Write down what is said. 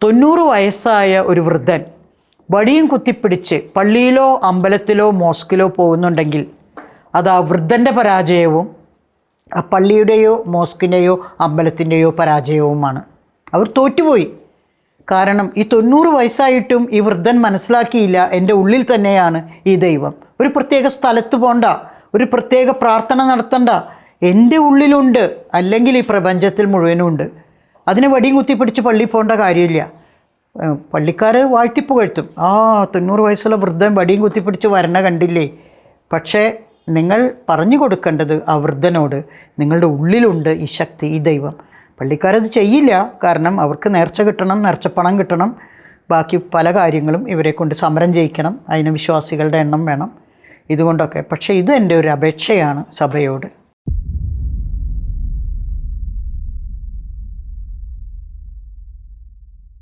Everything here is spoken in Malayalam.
90 വയസ്സായ ഒരു വൃദ്ധൻ വടിയും കുത്തിപ്പിടിച്ച് പള്ളിയിലോ അമ്പലത്തിലോ മോസ്കിലോ പോകുന്നുണ്ടെങ്കിൽ അത് ആ വൃദ്ധൻ്റെ പരാജയവും ആ പള്ളിയുടെയോ മോസ്കിൻ്റെയോ അമ്പലത്തിൻ്റെയോ പരാജയവുമാണ്. അവർ തോറ്റുപോയി. കാരണം ഈ 90 വയസ്സായിട്ടും ഈ വൃദ്ധൻ മനസ്സിലാക്കിയില്ല, എൻ്റെ ഉള്ളിൽ തന്നെയാണ് ഈ ദൈവം. ഒരു പ്രത്യേക സ്ഥലത്ത് പോണ്ട, ഒരു പ്രത്യേക പ്രാർത്ഥന നടത്തണ്ട, എൻ്റെ ഉള്ളിലുണ്ട്, അല്ലെങ്കിൽ ഈ പ്രപഞ്ചത്തിൽ മുഴുവനും ഉണ്ട്. അതിന് വടിയും കുത്തിപ്പിടിച്ച് പള്ളിയിൽ പോകേണ്ട കാര്യമില്ല. പള്ളിക്കാർ വാഴ്ത്തിപ്പുകഴ്ത്തും, 90 വയസ്സുള്ള വൃദ്ധൻ വടിയും കുത്തിപ്പിടിച്ച് വരണ കണ്ടില്ലേ. പക്ഷേ നിങ്ങൾ പറഞ്ഞു കൊടുക്കേണ്ടത് ആ വൃദ്ധനോട്, നിങ്ങളുടെ ഉള്ളിലുണ്ട് ഈ ശക്തി, ഈ ദൈവം. പള്ളിക്കാരത് ചെയ്യില്ല, കാരണം അവർക്ക് നേർച്ച കിട്ടണം, നേർച്ചപ്പണം കിട്ടണം, ബാക്കി പല കാര്യങ്ങളും ഇവരെ കൊണ്ട് സമരം ചെയ്യിക്കണം, അതിന് വിശ്വാസികളുടെ എണ്ണം വേണം, ഇതുകൊണ്ടൊക്കെ. പക്ഷേ ഇത് എൻ്റെ ഒരു അപേക്ഷയാണ് സഭയോട്.